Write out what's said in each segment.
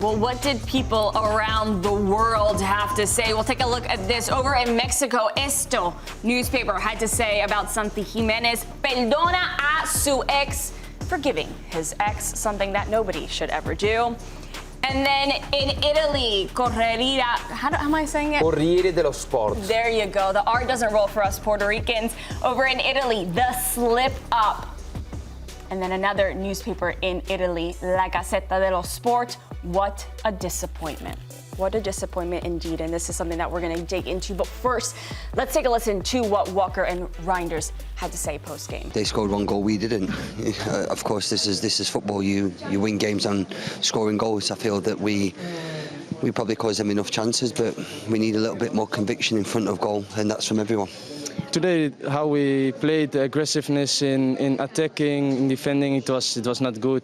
Well, what did people around the world have to say? We'll take a look at this. Over in Mexico, Esto newspaper had to say about Santi Gimenez, perdona a su ex, forgiving his ex, something that nobody should ever do. And then in Italy, Corriere, how am I saying it? Corriere dello Sport. There you go. The R doesn't roll for us Puerto Ricans. Over in Italy, the slip up. And then another newspaper in Italy, La Gazzetta dello Sport. What a disappointment. What a disappointment indeed. And this is something that we're going to dig into. But first, let's take a listen to what Walker and Reijnders had to say post-game. They scored one goal, we didn't. Of course, this is football. You win games on scoring goals. I feel that we probably caused them enough chances, but we need a little bit more conviction in front of goal, and that's from everyone. Today, how we played, the aggressiveness in attacking, in defending, it was not good.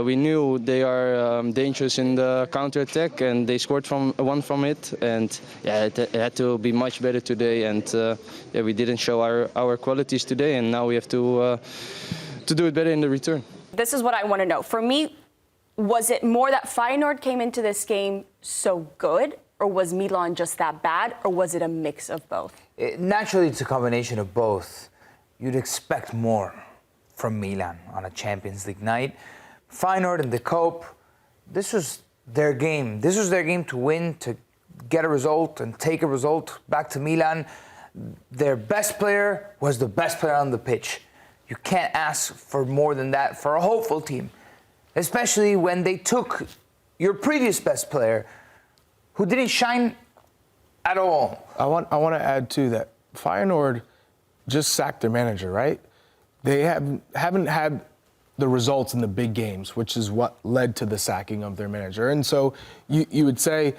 We knew they are dangerous in the counter-attack, and they scored one from it. And yeah, it had to be much better today. And yeah, we didn't show our qualities today, and now we have to do it better in the return. This is what I want to know. For me, was it more that Feyenoord came into this game so good, or was Milan just that bad, or was it a mix of both? Naturally, it's a combination of both. You'd expect more from Milan on a Champions League night. Feyenoord and the Cope, this was their game. This was their game to win, to get a result and take a result back to Milan. Their best player was the best player on the pitch. You can't ask for more than that for a hopeful team, especially when they took your previous best player, who didn't shine at all. I want to add too that Feyenoord just sacked their manager, right? They haven't had the results in the big games, which is what led to the sacking of their manager. And so you would say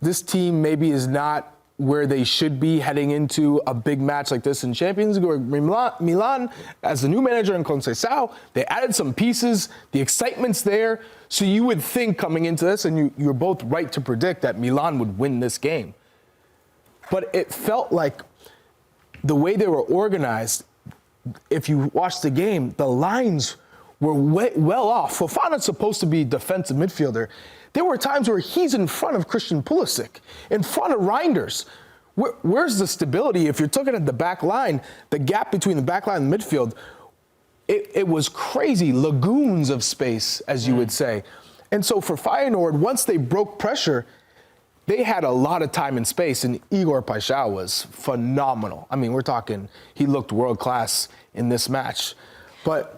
this team maybe is not where they should be heading into a big match like this in Champions League. Milan, as the new manager in Conceição, they added some pieces. The excitement's there. So you would think coming into this, and you're both right to predict that Milan would win this game. But it felt like the way they were organized, if you watched the game, the lines were well off. Fofana's supposed to be defensive midfielder. There were times where he's in front of Christian Pulisic, in front of Reijnders. Where's the stability? If you're looking at the back line, the gap between the back line and midfield, it was crazy, lagoons of space, as you would say. And so for Feyenoord, once they broke pressure, they had a lot of time and space, and Igor Paixão was phenomenal. I mean, we're talking, he looked world-class in this match. But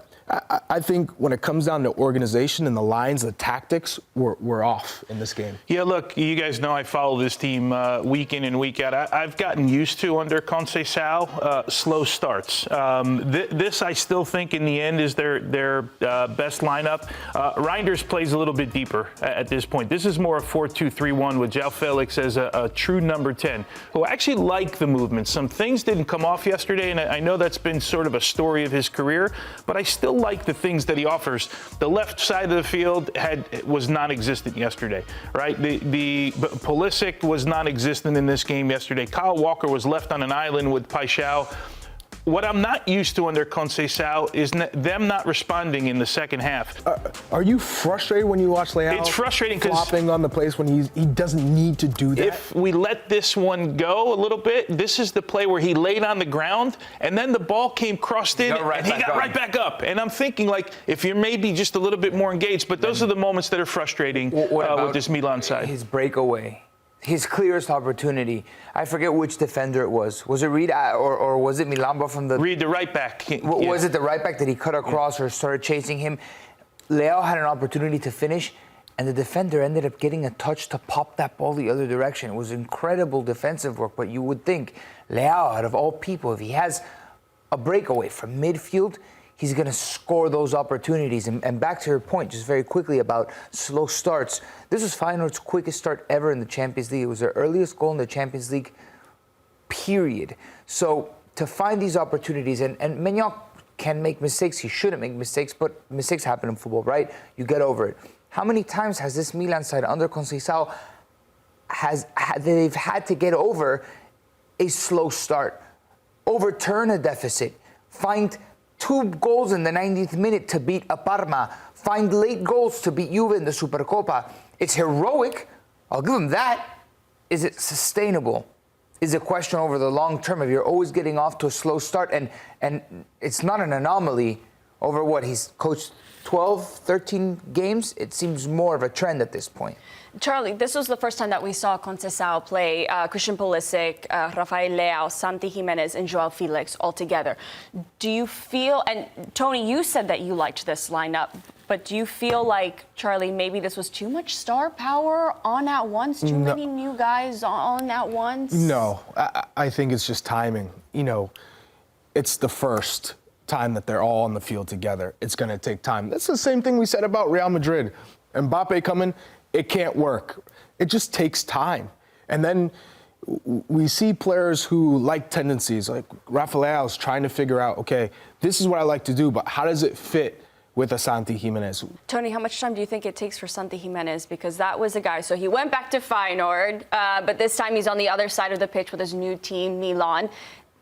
I think when it comes down to organization and the lines, the tactics were off in this game. Yeah, look, you guys know I follow this team week in and week out. I've gotten used to, under Conceição, slow starts. This, I still think, in the end, is their best lineup. Reijnders plays a little bit deeper at this point. This is more a 4-2-3-1 with João Felix as a true number 10, who actually like the movement. Some things didn't come off yesterday, and I know that's been sort of a story of his career, but I still like the things that he offers. The left side of the field was non-existent yesterday, right? The Pulisic was non-existent in this game yesterday. Kyle Walker was left on an island with Paixão. What I'm not used to under Conceição is them not responding in the second half. Are you frustrated when you watch Leão? It's frustrating because flopping on the place when he doesn't need to do that. If we let this one go a little bit, this is the play where he laid on the ground and then the ball came crossed in and he got right back up. And I'm thinking, like, if you're maybe just a little bit more engaged, but those are the moments that are frustrating with this Milan side. His breakaway. His clearest opportunity. I forget which defender it was. Was it Reed or was it Milamba from the... Reed, the right back. Was it the right back that he cut across or started chasing him? Leão had an opportunity to finish, and the defender ended up getting a touch to pop that ball the other direction. It was incredible defensive work, but you would think Leão, out of all people, if he has a breakaway from midfield, he's going to score those opportunities. And back to your point, just very quickly about slow starts. This was Feyenoord's quickest start ever in the Champions League. It was their earliest goal in the Champions League, period. So to find these opportunities, and Maignan can make mistakes. He shouldn't make mistakes, but mistakes happen in football, right? You get over it. How many times has this Milan side under Conceição they've had to get over a slow start, overturn a deficit, find 2 goals in the 90th minute to beat a Parma, find late goals to beat Juve in the Supercopa. It's heroic. I'll give him that. Is it sustainable? Is a question over the long term. If you're always getting off to a slow start, and it's not an anomaly over what he's coached 12, 13 games, it seems more of a trend at this point. Charlie, this was the first time that we saw Conceição play Christian Pulisic, Rafael Leão, Santi Gimenez, and Joao Felix all together. Do you feel, and Tony, you said that you liked this lineup, but do you feel like, Charlie, maybe this was too much star power on at once? Too many new guys on at once? No, I think it's just timing. You know, it's the first time that they're all on the field together. It's going to take time. That's the same thing we said about Real Madrid. Mbappe coming, it can't work. It just takes time. And then we see players who like tendencies, like Rafa Leão's trying to figure out, okay, this is what I like to do, but how does it fit with a Santi Gimenez? Tony, how much time do you think it takes for Santi Gimenez? Because that was a guy, so he went back to Feyenoord, but this time he's on the other side of the pitch with his new team, Milan.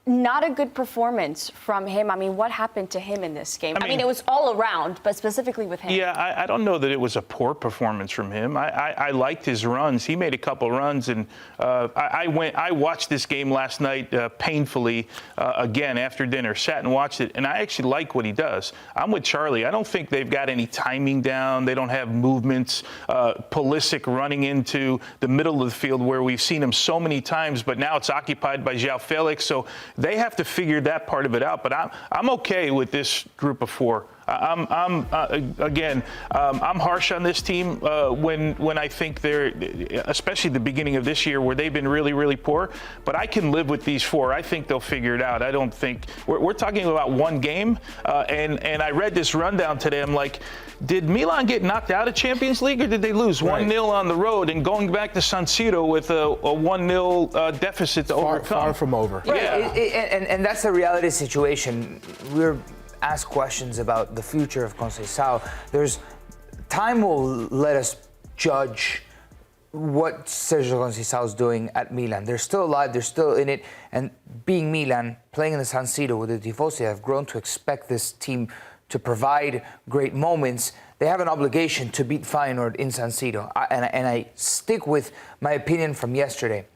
Not a good performance from him. I mean, what happened to him in this game? I mean, it was all around, but specifically with him. Yeah, I don't know that it was a poor performance from him. I liked his runs. He made a couple runs, and I watched this game last night painfully again after dinner. Sat and watched it, and I actually like what he does. I'm with Charlie. I don't think they've got any timing down. They don't have movements. Pulisic running into the middle of the field where we've seen him so many times, but now it's occupied by Joao Felix. So they have to figure that part of it out, but I'm okay with this group of four. I'm harsh on this team when I think they're, especially the beginning of this year where they've been really, really poor. But I can live with these four. I think they'll figure it out. I don't think we're talking about one game. And I read this rundown today. I'm like, did Milan get knocked out of Champions League, or did they lose 1-0 on the road and going back to San Siro with a 1-0 deficit to overcome? Far from over. Right. Yeah. And that's the reality situation. We're asked questions about the future of Conceição. Time will let us judge what Sergio Conceição is doing at Milan. They're still alive, they're still in it, and being Milan, playing in the San Siro with the Tifosi, have grown to expect this team to provide great moments. They have an obligation to beat Feyenoord in San Siro. And I stick with my opinion from yesterday.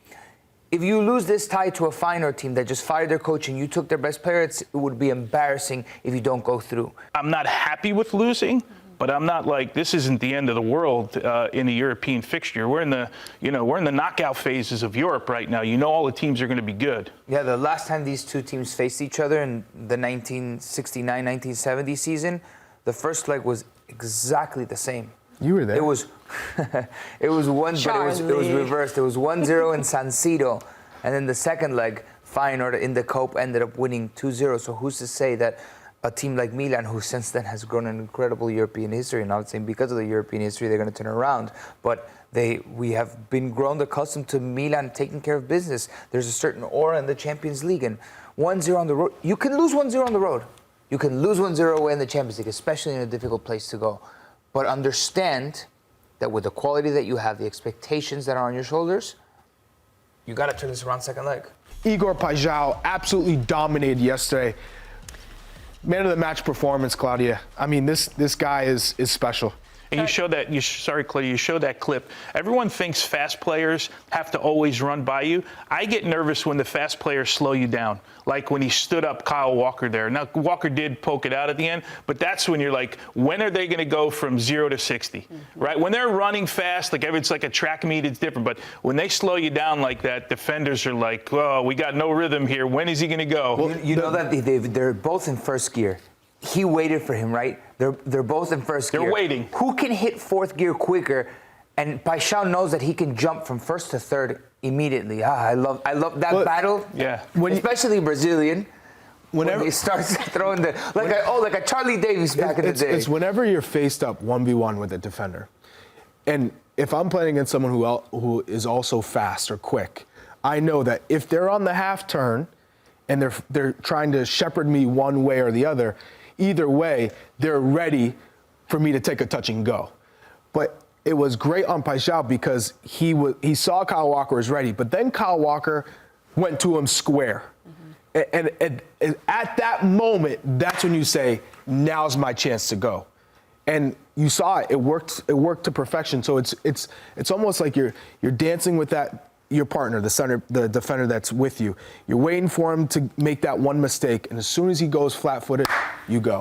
If you lose this tie to a Feyenoord team that just fired their coach and you took their best player, it would be embarrassing if you don't go through. I'm not happy with losing, but I'm not like, this isn't the end of the world in a European fixture. We're in the knockout phases of Europe right now. You know, all the teams are going to be good. Yeah, the last time these two teams faced each other in the 1969-1970 season, the first leg was exactly the same. You were there. It was it was reversed. It was 1-0 in San Siro, and then the second leg, Feyenoord in the Cope ended up winning 2-0. So who's to say that a team like Milan, who since then has grown an incredible European history, and I would say because of the European history, they're going to turn around. But we have been grown accustomed to Milan taking care of business. There's a certain aura in the Champions League, and 1-0 on the road. You can lose 1-0 on the road. You can lose 1-0 away in the Champions League, especially in a difficult place to go. But understand that with the quality that you have, the expectations that are on your shoulders, you got to turn this around second leg. Igor Paixão absolutely dominated yesterday. Man of the match performance, Claudia. I mean, this guy is special. And you show that, sorry, Claudia, you show that clip. Everyone thinks fast players have to always run by you. I get nervous when the fast players slow you down, like when he stood up Kyle Walker there. Now, Walker did poke it out at the end, but that's when you're like, when are they going to go from 0 to 60, right? When they're running fast, like it's like a track meet, it's different. But when they slow you down like that, defenders are like, oh, we got no rhythm here. When is he going to go? Well, you know that they're both in first gear. He waited for him, right? They're both in first gear. They're waiting. Who can hit fourth gear quicker? And Paixão knows that he can jump from first to third immediately. I love that battle. Yeah. Especially Brazilian. When he starts throwing like a Charlie Davies back in the day. It's whenever you're faced up 1v1 with a defender. And if I'm playing against someone who is also fast or quick, I know that if they're on the half turn and they're trying to shepherd me one way or the other, either way, they're ready for me to take a touch and go. But it was great on Paixão because he saw Kyle Walker was ready, but then Kyle Walker went to him square. And at that moment, that's when you say, now's my chance to go. And you saw it. It worked to perfection. So it's almost like you're dancing with your partner, the defender that's with you. You're waiting for him to make that one mistake, and as soon as he goes flat-footed, you go.